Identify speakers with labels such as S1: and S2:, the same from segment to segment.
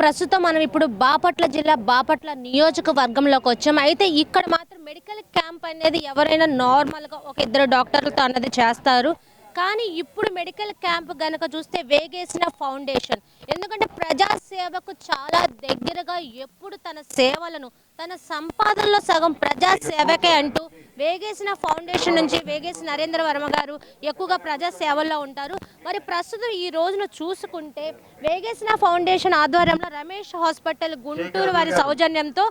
S1: ప్రస్తుతం మనం ఇప్పుడు బాపట్ల జిల్లా బాపట్ల నియోజకవర్గంలోకి వచ్చాం. అయితే ఇక్కడ మాత్రం మెడికల్ క్యాంప్ అనేది ఎవరైనా నార్మల్గా ఒక ఇద్దరు డాక్టర్లతో అన్నది చేస్తారు. కానీ ఇప్పుడు మెడికల్ క్యాంప్ గనక చూస్తే వేగేసిన ఫౌండేషన్, ఎందుకంటే ప్రజాసేవకు చాలా దగ్గరగా ఎప్పుడు తన సేవలను తన సంపాదనలో సగం ప్రజాసేవకే అంటూ వేగేసిన ఫౌండేషన్ నుంచి వేగేసి నరేంద్ర వర్మ గారు ఎక్కువగా ప్రజాసేవల్లో ఉంటారు. మరి ప్రస్తుతం ఈ రోజున చూసుకుంటే వేగేసిన ఫౌండేషన్ ఆధ్వర్యంలో రమేష్ హాస్పిటల్ గుంటూరు వారి సౌజన్యంతో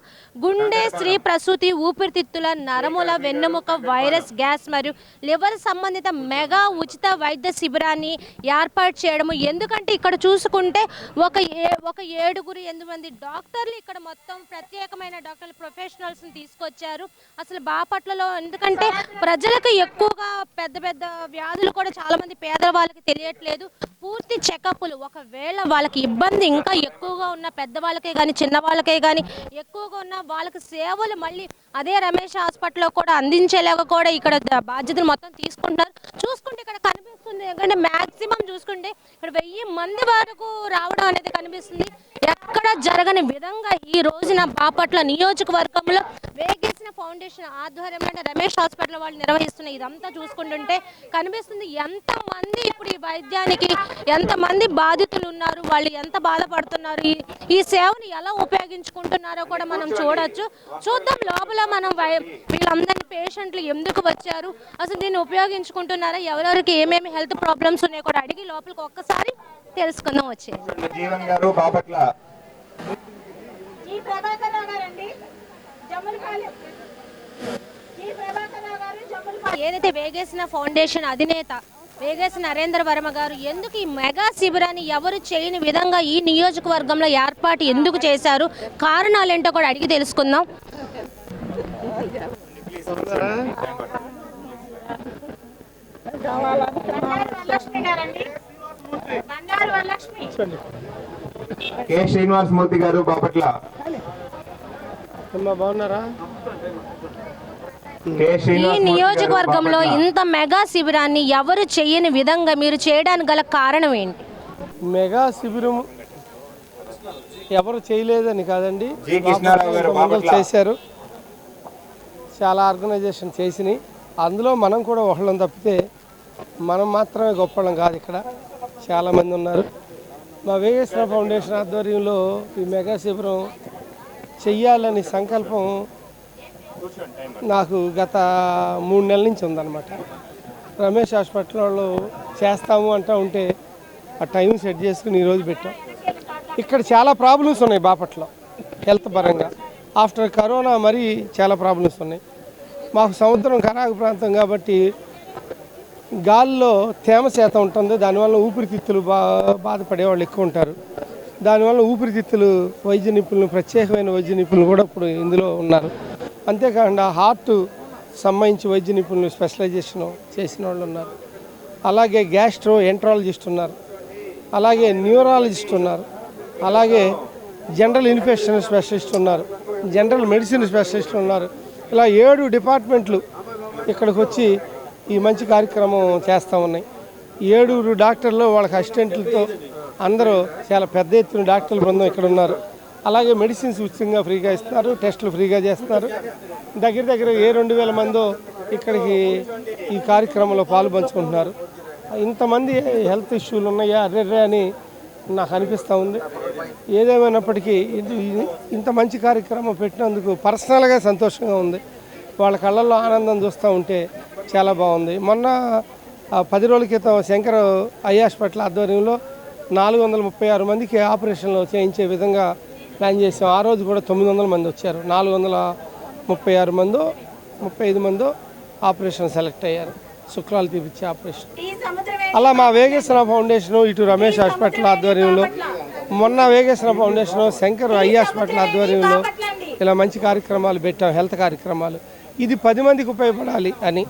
S1: గుండె, స్త్రీ ప్రసూతి, ఊపిరితిత్తుల, నరముల, వెన్నెముక, వైరస్, గ్యాస్ మరియు లివర్ సంబంధిత మెగా ఉచిత వైద్య శిబిరాన్ని ఏర్పాటు చేయడము. ఎందుకంటే ఇక్కడ చూసుకుంటే ఒక 7-8 మంది డాక్టర్లు ఇక్కడ మొత్తం ప్రత్యేకమైన డాక్టర్లు ప్రొఫెషనల్స్ని తీసుకొచ్చారు. అసలు బాపట్లలో ఎందుకంటే ప్రజలకు ఎక్కువగా పెద్ద పెద్ద వ్యాధులు కూడా చాలామంది పేదవాళ్ళకి తెలియట్లేదు. పూర్తి చెకప్లు, ఒకవేళ వాళ్ళకి ఇబ్బంది ఇంకా ఎక్కువగా ఉన్న పెద్దవాళ్ళకే కానీ చిన్నవాళ్ళకే కానీ ఎక్కువగా ఉన్న వాళ్ళకి సేవలు మళ్ళీ అదే రమేష్ హాస్పిటల్లో కూడా అందించేలాగా కూడా ఇక్కడ బాధ్యతలు మొత్తం తీసుకుంటున్నారు. చూసుకుంటే ఇక్కడ కనిపిస్తుంది ఎందుకంటే మ్యాక్సిమం చూసుకుంటే ఇక్కడ 1000 మంది వరకు రావడం అనేది కనిపిస్తుంది. ఎక్కడ జరగని విధంగా ఈ రోజున బాపట్ల నియోజకవర్గంలో వేగేసిన ఫౌండేషన్ ఆధ్వర్యంలో రమేష్ హాస్పిటల్ వాళ్ళు నిర్వహిస్తున్న ఇదంతా చూసుకుంటుంటే కనిపిస్తుంది ఎంతమంది ఇప్పుడు ఈ వైద్యానికి ఎంతమంది బాధితులు ఉన్నారు, వాళ్ళు ఎంత బాధపడుతున్నారు, ఈ సేవను ఎలా ఉపయోగించుకుంటున్నారో కూడా మనం చూడొచ్చు. చూద్దాం లోపల మనం వీళ్ళందరినీ పేషెంట్లు ఎందుకు వచ్చారు, అసలు దీన్ని ఉపయోగించుకుంటున్నారా, ఎవరెవరికి ఏమేమి హెల్త్ ప్రాబ్లమ్స్ ఉన్నాయో కూడా అడిగి లోపలికి ఒక్కసారి తెలుసుకుందాం. వచ్చే ఏదైతే వేగేసిన ఫౌండేషన్ అధినేత వేగేసి నరేంద్ర వర్మ గారు ఎందుకు ఈ మెగా శిబిరాన్ని ఎవరు చేయని విధంగా ఈ నియోజకవర్గంలో ఏర్పాటు ఎందుకు చేశారు, కారణాలు ఏంటో కూడా అడిగి తెలుసుకుందాం.
S2: కె శ్రీనివాస్ మూర్తి గారు బాపట్ల.
S3: బాగున్నారా?
S1: ఈ నియోజకవర్గంలో ఇంత మెగా శిబిరాన్ని ఎవరు చేయని విధంగా మీరు చేయడానికి గల కారణం ఏంటి?
S3: మెగా శిబిరం ఎవరు చేయలేదని కాదండి, చేశారు. చాలా ఆర్గనైజేషన్ చేసినాయి, అందులో మనం కూడా ఒకళ్ళం తప్పితే మనం మాత్రమే గొప్పళ్ళం కాదు. ఇక్కడ చాలామంది ఉన్నారు. మా వేగేశ్వర ఫౌండేషన్ ఆధ్వర్యంలో ఈ మెగా శిబిరం చెయ్యాలని సంకల్పం నాకు గత 3 నెలల నుంచి ఉందన్నమాట. రమేష్ హాస్పిటల్ వాళ్ళు చేస్తాము అంటూ ఉంటే ఆ టైం సెట్ చేసుకుని ఈరోజు పెట్టాం. ఇక్కడ చాలా ప్రాబ్లమ్స్ ఉన్నాయి బాపట్ల హెల్త్ పరంగా. ఆఫ్టర్ కరోనా మరీ చాలా ప్రాబ్లమ్స్ ఉన్నాయి. మాకు సముద్రం కరాకు ప్రాంతం కాబట్టి గాల్లో తేమ శాతం ఉంటుంది, దానివల్ల ఊపిరితిత్తులు బాధపడే వాళ్ళు ఎక్కువ ఉంటారు. దానివల్ల ఊపిరితిత్తులు వైద్య నిపుణులు, ప్రత్యేకమైన వైద్య నిపుణులు కూడా ఇప్పుడు ఇందులో ఉన్నారు. అంతేకాకుండా హార్ట్ సంబంధించి వైద్య నిపుణులు స్పెషలైజేషన్ చేసిన వాళ్ళు ఉన్నారు. అలాగే గ్యాస్ట్రో ఎంట్రాలజిస్ట్ ఉన్నారు, అలాగే న్యూరాలజిస్ట్ ఉన్నారు, అలాగే జనరల్ ఇన్ఫెక్షన్ స్పెషలిస్ట్ ఉన్నారు, జనరల్ మెడిసిన్ స్పెషలిస్ట్ ఉన్నారు. ఇలా 7 డిపార్ట్మెంట్లు ఇక్కడికి వచ్చి ఈ మంచి కార్యక్రమం చేస్తూ ఉన్నాయి. 7 డాక్టర్లు వాళ్ళకి అసిస్టెంట్లతో అందరూ చాలా పెద్ద ఎత్తున డాక్టర్ల బృందం ఇక్కడ ఉన్నారు. అలాగే మెడిసిన్స్ ఉచితంగా ఫ్రీగా ఇస్తున్నారు, టెస్టులు ఫ్రీగా చేస్తున్నారు. దగ్గర 2000 మందో ఇక్కడికి ఈ కార్యక్రమంలో పాలు పంచుకుంటున్నారు. ఇంతమంది హెల్త్ ఇష్యూలు ఉన్నాయా అర్రెర్రే అని నాకు అనిపిస్తూ ఉంది. ఏదేమైనప్పటికీ ఇంత మంచి కార్యక్రమం పెట్టినందుకు పర్సనల్గా సంతోషంగా ఉంది. వాళ్ళ కళ్ళల్లో ఆనందం చూస్తూ ఉంటే చాలా బాగుంది. మొన్న 10 రోజుల క్రితం శంకర్ ఐ హాస్పిటల్ ఆధ్వర్యంలో 436 మందికి ఆపరేషన్లు చేయించే విధంగా ప్లాన్ చేసాం. ఆ రోజు కూడా 900 మంది వచ్చారు. 436 మందో 35 మందో ఆపరేషన్ సెలెక్ట్ అయ్యారు, శుక్లాలు తీపిచ్చే ఆపరేషన్. అలా మా వేగేశ్వర ఫౌండేషను ఇటు రమేష్ హాస్పిటల్ ఆధ్వర్యంలో, మొన్న Vegeshwara foundation Shankar eye hospital ఆధ్వర్యంలో ఇలా మంచి కార్యక్రమాలు పెట్టాం, హెల్త్ కార్యక్రమాలు. ఇది 10 మందికి ఉపయోగపడాలి అని.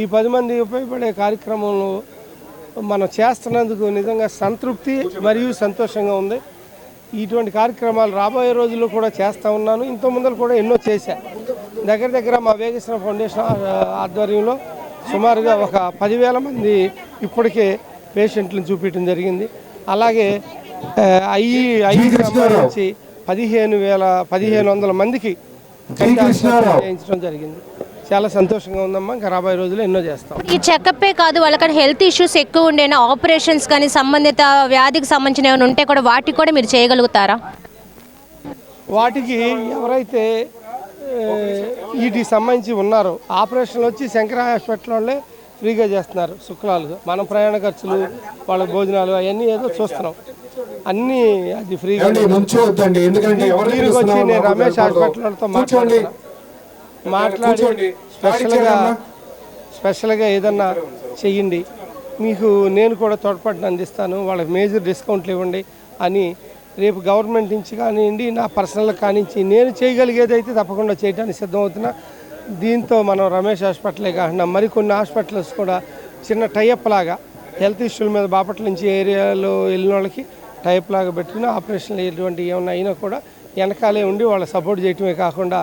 S3: ఈ 10 మంది ఉపయోగపడే కార్యక్రమంలో మనం చేస్తున్నందుకు నిజంగా సంతృప్తి మరియు సంతోషంగా ఉంది. ఇటువంటి కార్యక్రమాలు రాబోయే రోజుల్లో కూడా చేస్తూ ఉన్నాను. ఇంత ముందర కూడా ఎన్నో చేశా. దగ్గర మా వేగేశ్వర ఫౌండేషన్ ఆధ్వర్యంలో సుమారుగా ఒక 10,000 మంది ఇప్పటికే పేషెంట్లను చూపించడం జరిగింది. అలాగే ఐదు సంబంధించి 1500 మందికి కంటి ఆసుపత్రి చేయించడం జరిగింది. చాలా సంతోషంగా ఉందమ్మా. ఇంకా రాబోయే రోజుల్లో ఎన్నో చేస్తాం.
S1: ఈ చెకప్పే కాదు, వాళ్ళకి హెల్త్ ఇష్యూస్ ఎక్కువ ఉండేనా, ఆపరేషన్స్ కానీ సంబంధిత వ్యాధికి సంబంధించిన ఏమైనా ఉంటే కూడా వాటికి కూడా మీరు చేయగలుగుతారా?
S3: వాటికి ఎవరైతే వీటికి సంబంధించి ఉన్నారో ఆపరేషన్లు వచ్చి శంకర హాస్పిటల్ వాళ్ళే ఫ్రీగా చేస్తున్నారు. శుక్లాలు మనం ప్రయాణ ఖర్చులు, వాళ్ళ భోజనాలు అవన్నీ ఏదో చూస్తున్నాం. అన్నీ అది ఫ్రీగా. దీనికి వచ్చి నేను రమేష్ హాస్పిటల్తో మాట్లాడి స్పెషల్గా ఏదన్నా చెయ్యండి, మీకు నేను కూడా తోడ్పాటును అందిస్తాను, వాళ్ళకి మేజర్ డిస్కౌంట్లు ఇవ్వండి అని రేపు గవర్నమెంట్ నుంచి కానివ్వండి, నా పర్సనల్ కానించి నేను చేయగలిగేది అయితే తప్పకుండా చేయడానికి సిద్ధమవుతున్నా. దీంతో మనం రమేష్ హాస్పిటలే కాకుండా మరికొన్ని హాస్పిటల్స్ కూడా చిన్న టైఅప్ లాగా హెల్త్ ఇష్యూల మీద బాపట్ల నుంచి ఏరియాలో వెళ్ళిన వాళ్ళకి టైప్ లాగా పెట్టుకుని ఆపరేషన్లు ఎటువంటి ఏమైనా అయినా కూడా వెనకాలే ఉండి వాళ్ళ సపోర్ట్ చేయటమే కాకుండా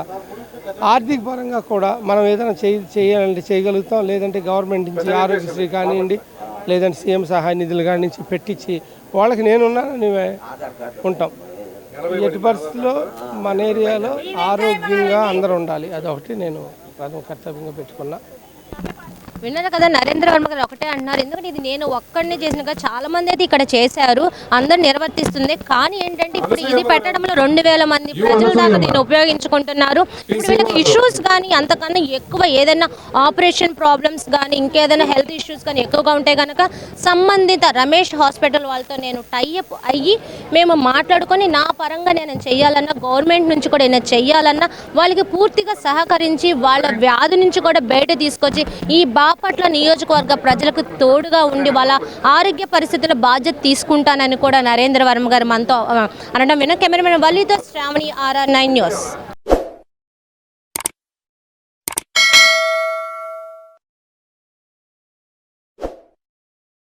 S3: ఆర్థిక పరంగా కూడా మనం ఏదైనా చేయాలంటే చేయగలుగుతాం. లేదంటే గవర్నమెంట్ నుంచి ఆరోగ్యశ్రీ కానివ్వండి, లేదంటే సీఎం సహాయ నిధులు కాని నుంచి పెట్టించి వాళ్ళకి నేనున్నానని ఉంటాం. ఎట్టి పరిస్థితుల్లో మన ఏరియాలో ఆరోగ్యంగా అందరూ ఉండాలి, అదొకటి నేను ప్రథమ కర్తవ్యంగా పెట్టుకున్నా.
S1: విన్నారు కదా, నరేంద్ర వర్మ గారు ఒకటే అంటున్నారు. ఎందుకంటే ఇది నేను ఒక్కడినే చేసినగా చాలా మంది అయితే ఇక్కడ చేశారు, అందరు నిర్వర్తిస్తుంది. కానీ ఏంటంటే ఇప్పుడు ఇది పెట్టడంలో 2000 మంది ప్రజల దాకా దీన్ని ఉపయోగించుకుంటున్నారు. ఇప్పుడు వీళ్ళకి ఇష్యూస్ కానీ అంతకన్నా ఎక్కువ ఏదైనా ఆపరేషన్ ప్రాబ్లమ్స్ కానీ ఇంకేదైనా హెల్త్ ఇష్యూస్ కానీ ఎక్కువగా ఉంటే కనుక సంబంధిత రమేష్ హాస్పిటల్ వాళ్ళతో నేను టైఅప్ అయ్యి మేము మాట్లాడుకొని నా పరంగా నేను చెయ్యాలన్నా, గవర్నమెంట్ నుంచి కూడా నేను చెయ్యాలన్నా వాళ్ళకి పూర్తిగా సహకరించి వాళ్ళ వ్యాధి నుంచి కూడా బయట తీసుకొచ్చి ఈ బాపట్ల నియోజకవర్గ ప్రజలకు తోడుగా ఉండి వాళ్ళ ఆరోగ్య పరిస్థితుల బాధ్యత తీసుకుంటానని కూడా నరేంద్ర వర్మ గారు మనతో అనడం విన్నాం. కెమెరామెన్ వల్లితో శ్రావణి, RR9 న్యూస్.